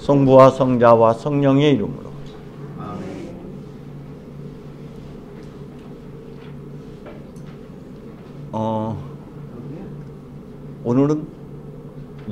성부와 성자와 성령의 이름으로. 오늘은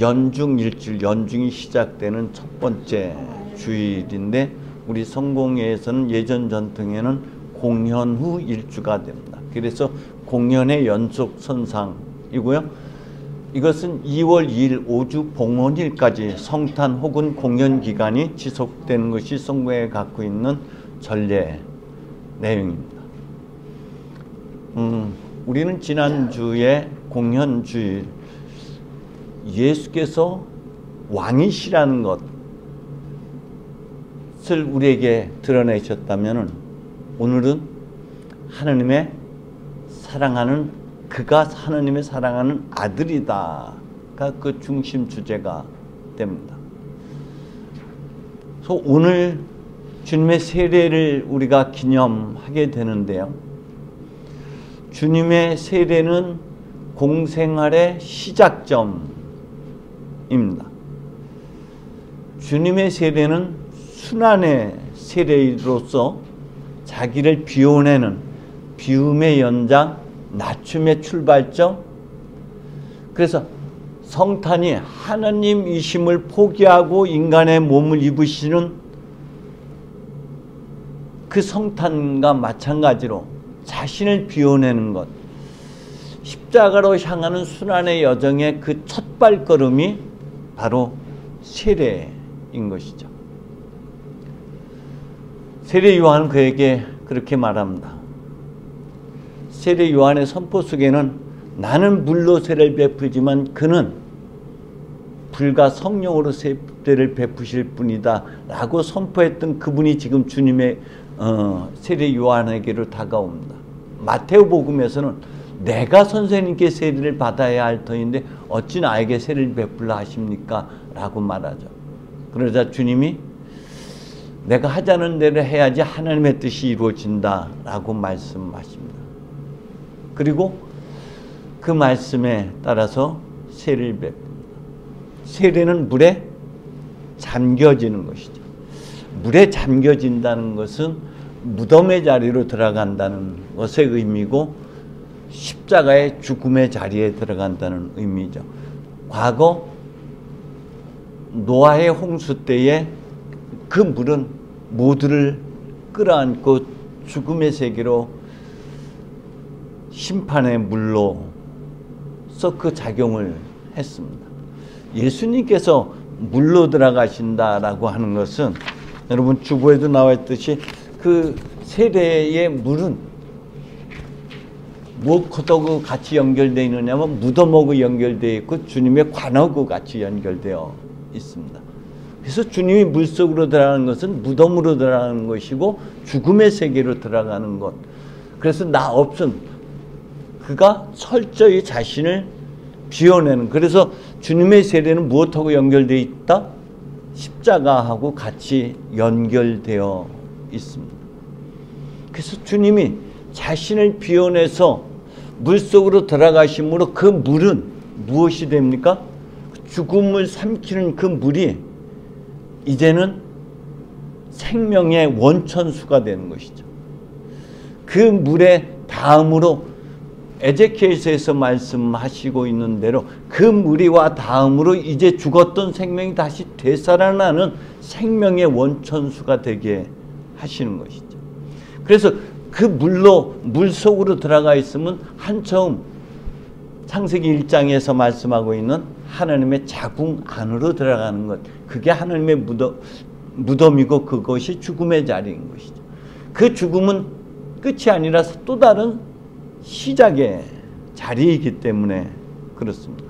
연중일주일, 연중이 시작되는 첫 번째 주일인데 우리 성공회에서는 예전 전통에는 공연 후 일주가 됩니다. 그래서 공연의 연속 선상이고요. 이것은 2월 2일 오주 봉헌일까지 성탄 혹은 공연 기간이 지속되는 것이 성공회가 갖고 있는 전례 내용입니다. 우리는 지난주에 공연주일 예수께서 왕이시라는 것을 우리에게 드러내셨다면 오늘은 하나님의 사랑하는 그가 하나님의 사랑하는 아들이다가 그 중심 주제가 됩니다. 그래서 오늘 주님의 세례를 우리가 기념하게 되는데요. 주님의 세례는 공생활의 시작점입니다. 주님의 세례는 순환의 세례로서 자기를 비워내는 비움의 연장, 낮춤의 출발점. 그래서 성탄이 하나님이심을 포기하고 인간의 몸을 입으시는 그 성탄과 마찬가지로 자신을 비워내는 것, 십자가로 향하는 순환의 여정의 그 첫 발걸음이 바로 세례인 것이죠. 세례 요한은 그에게 그렇게 말합니다. 세례 요한의 선포 속에는 나는 물로 세례를 베풀지만 그는 불과 성령으로 세례를 베푸실 분이다 라고 선포했던 그분이 지금 주님의 세례 요한에게로 다가옵니다. 마테오 복음에서는 내가 선생님께 세례를 받아야 할 터인데 어찌 나에게 세례를 베풀라 하십니까? 라고 말하죠. 그러자 주님이 내가 하자는 대로 해야지 하나님의 뜻이 이루어진다 라고 말씀하십니다. 그리고 그 말씀에 따라서 세례를 베풉니다. 세례는 물에 잠겨지는 것이죠. 물에 잠겨진다는 것은 무덤의 자리로 들어간다는 것의 의미고 십자가의 죽음의 자리에 들어간다는 의미죠. 과거 노아의 홍수 때에 그 물은 모두를 끌어안고 죽음의 세계로 심판의 물로서 그 작용을 했습니다. 예수님께서 물로 들어가신다라고 하는 것은 여러분 주보에도 나와 있듯이 그 세례의 물은 무엇하고 같이 연결되어 있느냐면 무덤하고 연결되어 있고 주님의 관하고 같이 연결되어 있습니다. 그래서 주님이 물속으로 들어가는 것은 무덤으로 들어가는 것이고 죽음의 세계로 들어가는 것. 그래서 나 없음 그가 철저히 자신을 비워내는. 그래서 주님의 세례는 무엇하고 연결되어 있다? 십자가하고 같이 연결되어 있습니다. 그래서 주님이 자신을 비워내서 물속으로 들어가심으로 그 물은 무엇이 됩니까? 죽음을 삼키는 그 물이 이제는 생명의 원천수가 되는 것이죠. 그 물의 다음으로 에제키엘서에서 말씀하시고 있는 대로 그 물이와 다음으로 이제 죽었던 생명이 다시 되살아나는 생명의 원천수가 되게 하시는 것이죠. 그래서 그 물로 물속으로 들어가 있으면 한처음 창세기 1장에서 말씀하고 있는 하나님의 자궁 안으로 들어가는 것, 그게 하나님의 무덤이고 그것이 죽음의 자리인 것이죠. 그 죽음은 끝이 아니라 또 다른 시작의 자리이기 때문에 그렇습니다.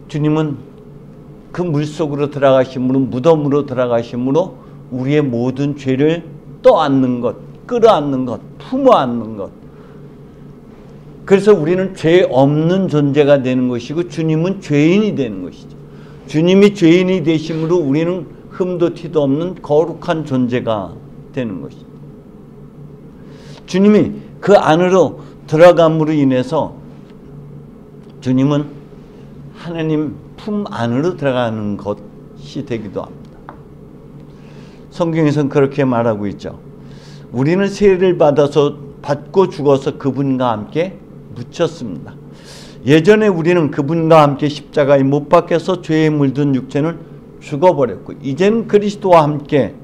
주님은 그 물속으로 들어가심으로 무덤으로 들어가심으로 우리의 모든 죄를 떠안는 것, 끌어안는 것, 품어안는 것. 그래서 우리는 죄 없는 존재가 되는 것이고 주님은 죄인이 되는 것이죠. 주님이 죄인이 되심으로 우리는 흠도 티도 없는 거룩한 존재가 되는 것이죠. 주님이 그 안으로 들어감으로 인해서 주님은 하나님 품 안으로 들어가는 것 되기도 합니다. 성경에서는 그렇게 말하고 있죠. 우리는 세례를 받고 죽어서 그분과 함께 묻혔습니다. 예전에 우리는 그분과 함께 십자가에 못 박혀서 죄에 물든 육체는 죽어버렸고, 이제는 그리스도와 함께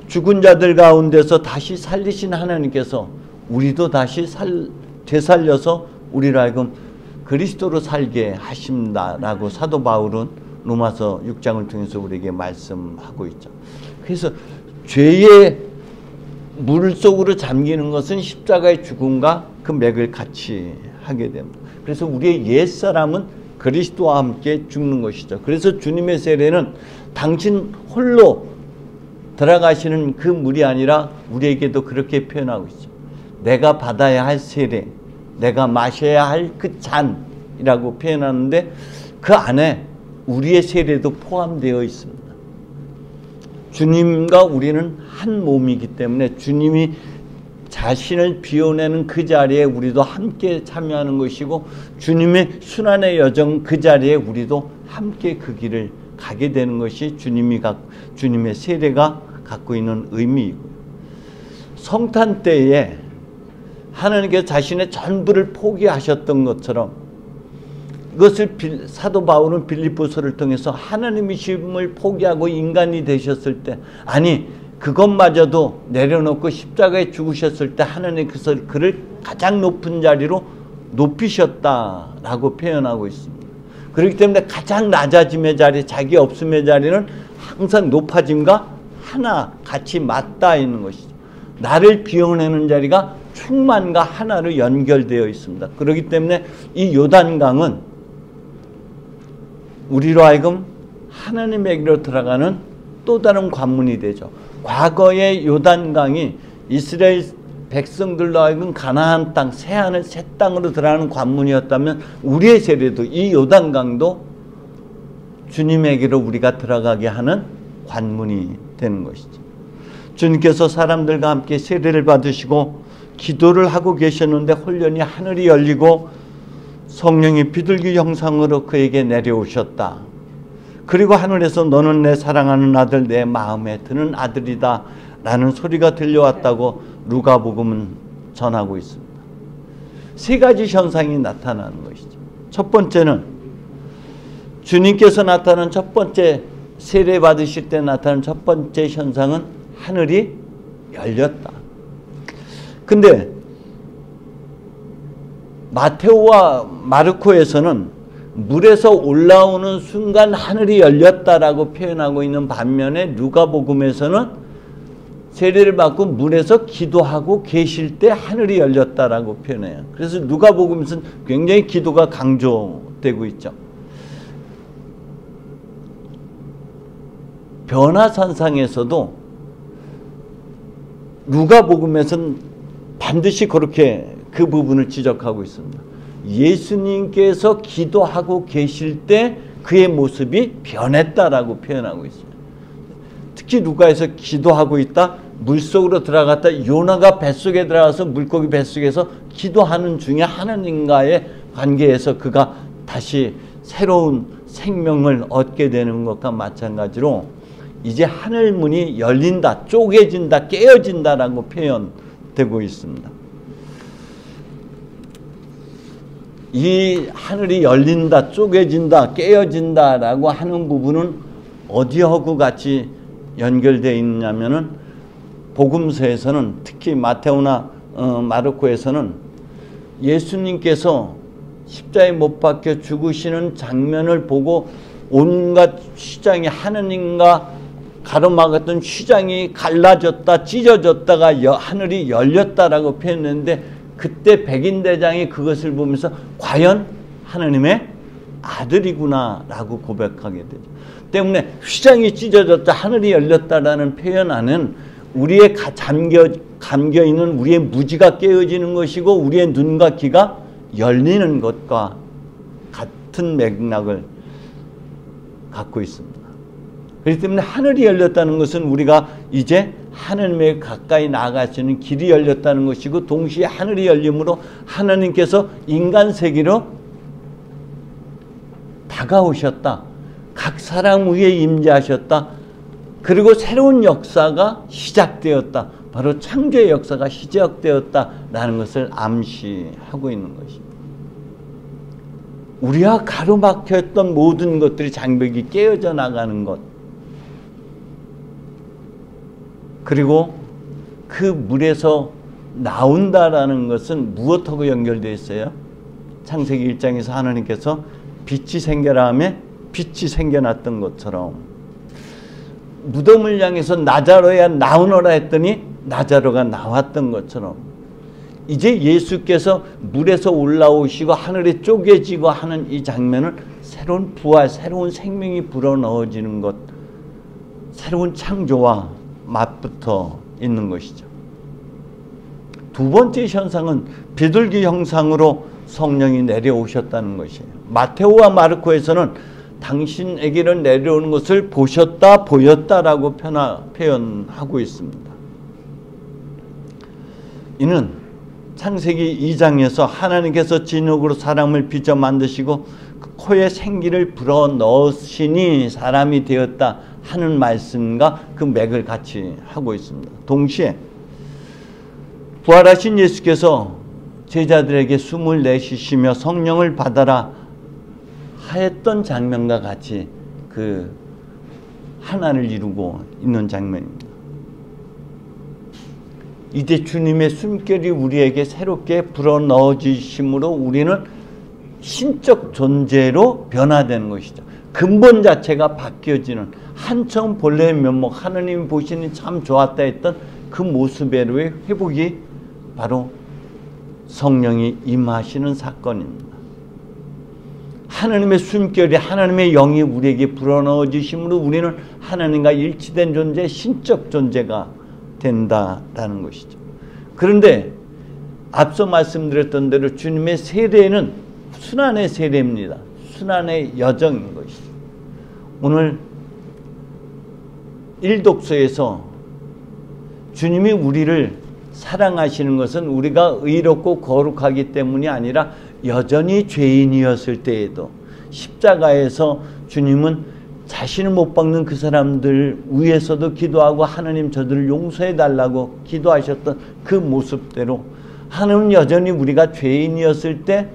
죽은 자들 가운데서 다시 살리신 하나님께서 우리도 다시 되살려서 우리를 하여금 그리스도로 살게 하십니다라고 사도 바울은 로마서 6장을 통해서 우리에게 말씀하고 있죠. 그래서 죄의 물 속으로 잠기는 것은 십자가의 죽음과 그 맥을 같이 하게 됩니다. 그래서 우리의 옛사람은 그리스도와 함께 죽는 것이죠. 그래서 주님의 세례는 당신 홀로 들어가시는 그 물이 아니라 우리에게도 그렇게 표현하고 있죠. 내가 받아야 할 세례, 내가 마셔야 할 그 잔이라고 표현하는데 그 안에 우리의 세례도 포함되어 있습니다. 주님과 우리는 한 몸이기 때문에 주님이 자신을 비워내는 그 자리에 우리도 함께 참여하는 것이고, 주님의 순환의 여정 그 자리에 우리도 함께 그 길을 가게 되는 것이 주님의 세례가 갖고 있는 의미이고요. 성탄 때에 하나님께서 자신의 전부를 포기하셨던 것처럼, 이것을 사도 바울은 빌립보서를 통해서 하나님이심을 포기하고 인간이 되셨을 때, 아니 그것마저도 내려놓고 십자가에 죽으셨을 때 하나님께서 그를 가장 높은 자리로 높이셨다라고 표현하고 있습니다. 그렇기 때문에 가장 낮아짐의 자리, 자기 없음의 자리는 항상 높아짐과 하나 같이 맞닿아 있는 것이죠. 나를 비워내는 자리가 충만과 하나로 연결되어 있습니다. 그렇기 때문에 이 요단강은 우리로 하여금 하나님에게로 들어가는 또 다른 관문이 되죠. 과거의 요단강이 이스라엘 백성들로 하여금 가나안 땅, 새하늘 새 땅으로 들어가는 관문이었다면 우리의 세례도 이 요단강도 주님에게로 우리가 들어가게 하는 관문이 되는 것이죠. 주님께서 사람들과 함께 세례를 받으시고 기도를 하고 계셨는데 홀연히 하늘이 열리고 성령이 비둘기 형상으로 그에게 내려오셨다. 그리고 하늘에서 너는 내 사랑하는 아들, 내 마음에 드는 아들이다 라는 소리가 들려왔다고 누가복음은 전하고 있습니다. 세 가지 현상이 나타나는 것이죠. 첫 번째는 주님께서 나타난 첫 번째, 세례 받으실 때 나타난 첫 번째 현상은 하늘이 열렸다. 근데 마테오와 마르코에서는 물에서 올라오는 순간 하늘이 열렸다라고 표현하고 있는 반면에 누가복음에서는 세례를 받고 물에서 기도하고 계실 때 하늘이 열렸다라고 표현해요. 그래서 누가복음에서는 굉장히 기도가 강조되고 있죠. 변화산상에서도 누가복음에서는 반드시 그렇게 그 부분을 지적하고 있습니다. 예수님께서 기도하고 계실 때 그의 모습이 변했다라고 표현하고 있어요. 특히 누가에서 기도하고 있다, 물속으로 들어갔다, 요나가 뱃속에 들어가서 물고기 뱃속에서 기도하는 중에 하나님과의 관계에서 그가 다시 새로운 생명을 얻게 되는 것과 마찬가지로 이제 하늘문이 열린다, 쪼개진다, 깨어진다라고 표현되고 있습니다. 이 하늘이 열린다, 쪼개진다, 깨어진다라고 하는 부분은 어디하고 같이 연결되어 있냐면은 복음서에서는 특히 마테오나 마르코에서는 예수님께서 십자가에 못 박혀 죽으시는 장면을 보고 온갖 휘장이 하느님과 가로막았던 휘장이 갈라졌다, 찢어졌다가 하늘이 열렸다라고 표현했는데 그때 백인대장이 그것을 보면서 과연 하나님의 아들이구나 라고 고백하게 되죠. 때문에 휘장이 찢어졌다, 하늘이 열렸다라는 표현 안은 우리의 감겨있는 우리의 무지가 깨어지는 것이고 우리의 눈과 귀가 열리는 것과 같은 맥락을 갖고 있습니다. 그렇기 때문에 하늘이 열렸다는 것은 우리가 이제 하나님에 가까이 나아갈 수 있는 길이 열렸다는 것이고, 동시에 하늘이 열림으로 하나님께서 인간 세계로 다가오셨다. 각 사람 위에 임재하셨다. 그리고 새로운 역사가 시작되었다. 바로 창조의 역사가 시작되었다라는 것을 암시하고 있는 것입니다. 우리가 가로막혔던 모든 것들이 장벽이 깨어져 나가는 것, 그리고 그 물에서 나온다라는 것은 무엇하고 연결되어 있어요? 창세기 1장에서 하나님께서 빛이 생겨라 하며 빛이 생겨났던 것처럼 무덤을 향해서 나자로야 나오너라 했더니 나자로가 나왔던 것처럼 이제 예수께서 물에서 올라오시고 하늘에 쪼개지고 하는 이 장면을 새로운 부활, 새로운 생명이 불어넣어지는 것, 새로운 창조와 맞붙어 있는 것이죠. 두 번째 현상은 비둘기 형상으로 성령이 내려오셨다는 것이에요. 마테오와 마르코에서는 당신에게는 내려오는 것을 보셨다, 보였다라고 표현하고 있습니다. 이는 창세기 2장에서 하나님께서 진흙으로 사람을 빚어 만드시고 그 코에 생기를 불어넣으시니 사람이 되었다 하는 말씀과 그 맥을 같이 하고 있습니다. 동시에 부활하신 예수께서 제자들에게 숨을 내쉬시며 성령을 받아라 하였던 장면과 같이 그 하나를 이루고 있는 장면입니다. 이제 주님의 숨결이 우리에게 새롭게 불어넣어지심으로 우리는 신적 존재로 변화되는 것이죠. 근본 자체가 바뀌어지는, 한처음 본래의 면목, 하나님이 보시니 참 좋았다 했던 그 모습의 회복이 바로 성령이 임하시는 사건입니다. 하나님의 숨결이, 하나님의 영이 우리에게 불어넣어지심으로 우리는 하나님과 일치된 존재, 신적 존재가 된다라는 것이죠. 그런데 앞서 말씀드렸던 대로 주님의 세례는 순환의 세례입니다. 순환의 여정인 것이죠. 오늘 1독서에서 주님이 우리를 사랑하시는 것은 우리가 의롭고 거룩하기 때문이 아니라 여전히 죄인이었을 때에도 십자가에서 주님은 자신을 못 박는 그 사람들 위해서도 기도하고 하나님 저들을 용서해 달라고 기도하셨던 그 모습대로 하나님은 여전히 우리가 죄인이었을 때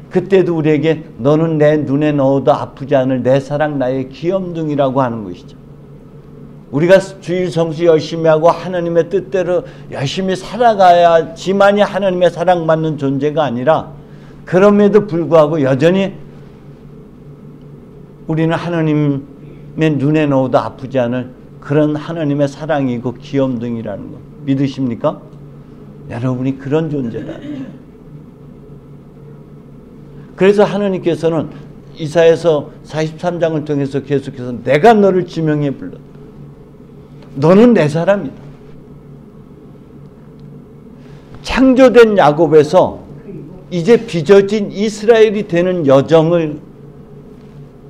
그때도 우리에게 너는 내 눈에 넣어도 아프지 않을 내 사랑 나의 귀염둥이라고 하는 것이죠. 우리가 주일 성수 열심히 하고 하나님의 뜻대로 열심히 살아가야지만이 하나님의 사랑받는 존재가 아니라 그럼에도 불구하고 여전히 우리는 하나님의 눈에 넣어도 아프지 않을 그런 하나님의 사랑이고 귀염둥이라는 거 믿으십니까? 여러분이 그런 존재다. 그래서 하나님께서는 이사야서 43장을 통해서 계속해서 내가 너를 지명해 불렀다. 너는 내 사람이다. 창조된 야곱에서 이제 빚어진 이스라엘이 되는 여정을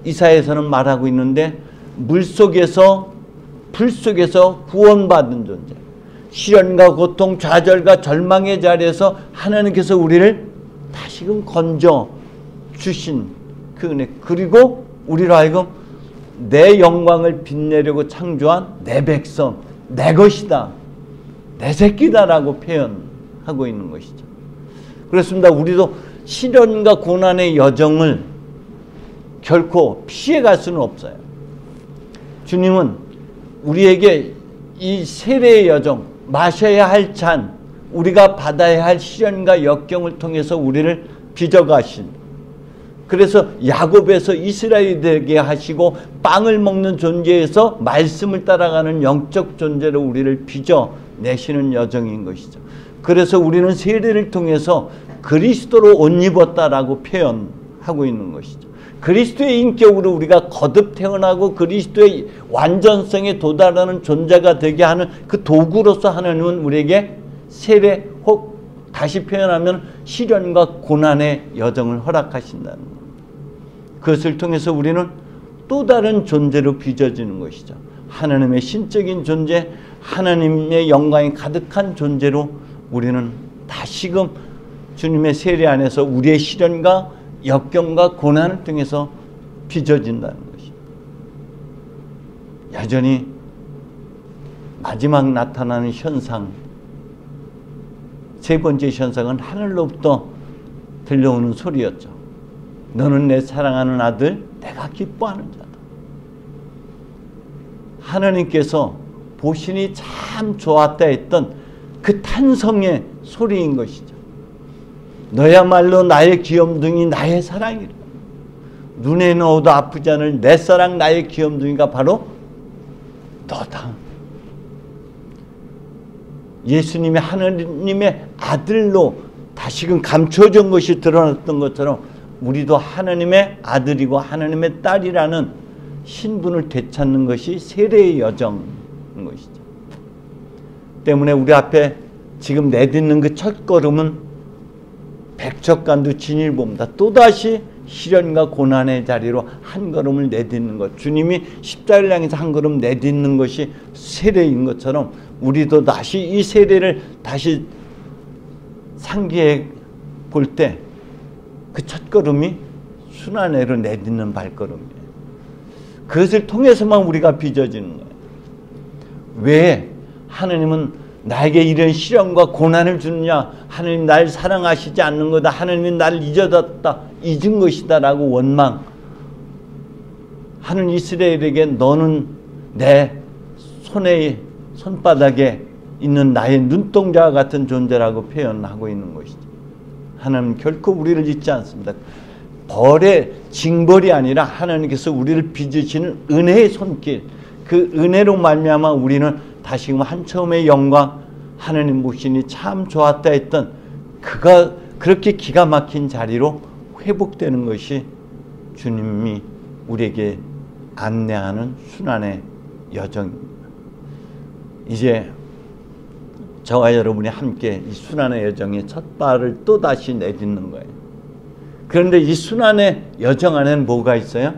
이사야서는 말하고 있는데 물속에서 불속에서 구원받은 존재, 시련과 고통, 좌절과 절망의 자리에서 하나님께서 우리를 다시금 건져 주신 그 은혜, 그리고 우리로 하여금 내 영광을 빛내려고 창조한 내 백성, 내 것이다, 내 새끼다라고 표현하고 있는 것이죠. 그렇습니다. 우리도 시련과 고난의 여정을 결코 피해갈 수는 없어요. 주님은 우리에게 이 세례의 여정, 마셔야 할 잔, 우리가 받아야 할 시련과 역경을 통해서 우리를 빚어가신, 그래서 야곱에서 이스라엘이 되게 하시고 빵을 먹는 존재에서 말씀을 따라가는 영적 존재로 우리를 빚어내시는 여정인 것이죠. 그래서 우리는 세례를 통해서 그리스도로 옷 입었다라고 표현하고 있는 것이죠. 그리스도의 인격으로 우리가 거듭 태어나고 그리스도의 완전성에 도달하는 존재가 되게 하는 그 도구로서 하나님은 우리에게 세례, 혹 다시 표현하면 시련과 고난의 여정을 허락하신다는 겁니다. 그것을 통해서 우리는 또 다른 존재로 빚어지는 것이죠. 하나님의 신적인 존재, 하나님의 영광이 가득한 존재로 우리는 다시금 주님의 세례 안에서 우리의 시련과 역경과 고난을 통해서 빚어진다는 것입니다. 여전히 마지막 나타나는 현상, 세 번째 현상은 하늘로부터 들려오는 소리였죠. 너는 내 사랑하는 아들, 내가 기뻐하는 자다. 하나님께서 보시니 참 좋았다 했던 그 탄성의 소리인 것이죠. 너야말로 나의 귀염둥이, 나의 사랑이라. 눈에 넣어도 아프지 않을 내 사랑, 나의 귀염둥이가 바로 너다. 예수님이 하나님의 아들로 다시금 감춰진 것이 드러났던 것처럼 우리도 하나님의 아들이고 하나님의 딸이라는 신분을 되찾는 것이 세례의 여정인 것이죠. 때문에 우리 앞에 지금 내딛는 그 첫걸음은 백척간두 진일보입니다. 또다시 시련과 고난의 자리로 한 걸음을 내딛는 것, 주님이 십자가를 향해서 한 걸음 내딛는 것이 세례인 것처럼 우리도 다시 이 세례를 다시 상기해 볼 때 그 첫걸음이 순환해로 내딛는 발걸음이에요. 그것을 통해서만 우리가 빚어지는 거예요. 왜 하나님은 나에게 이런 시련과 고난을 주느냐? 하나님 날 사랑하시지 않는 거다. 하나님이 나를 잊은 것이다 라고 원망하는 이스라엘에게 너는 내 손바닥에 있는 나의 눈동자와 같은 존재라고 표현하고 있는 것이죠. 하나님은 결코 우리를 잊지 않습니다. 징벌이 아니라 하나님께서 우리를 빚으시는 은혜의 손길, 그 은혜로 말미암아 우리는 다시금 한처음의 영광, 하나님 보시니 참 좋았다 했던 그가 그렇게 기가 막힌 자리로 회복되는 것이 주님이 우리에게 안내하는 순환의 여정입니다. 이제 저와 여러분이 함께 이 순환의 여정의 첫 발을 또다시 내딛는 거예요. 그런데 이 순환의 여정 안에는 뭐가 있어요?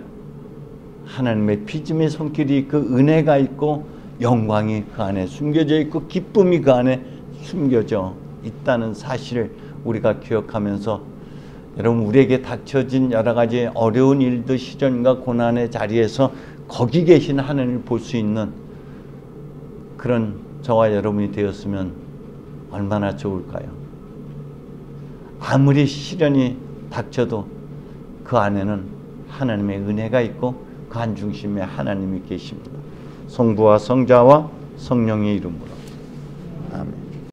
하나님의 빚음의 손길이 있고 은혜가 있고 영광이 그 안에 숨겨져 있고 기쁨이 그 안에 숨겨져 있다는 사실을 우리가 기억하면서 여러분 우리에게 닥쳐진 여러 가지 어려운 일들, 시련과 고난의 자리에서 거기 계신 하나님을 볼 수 있는 그런 저와 여러분이 되었으면 얼마나 좋을까요? 아무리 시련이 닥쳐도 그 안에는 하나님의 은혜가 있고 그 한 중심에 하나님이 계십니다. 성부와 성자와 성령의 이름으로 아멘.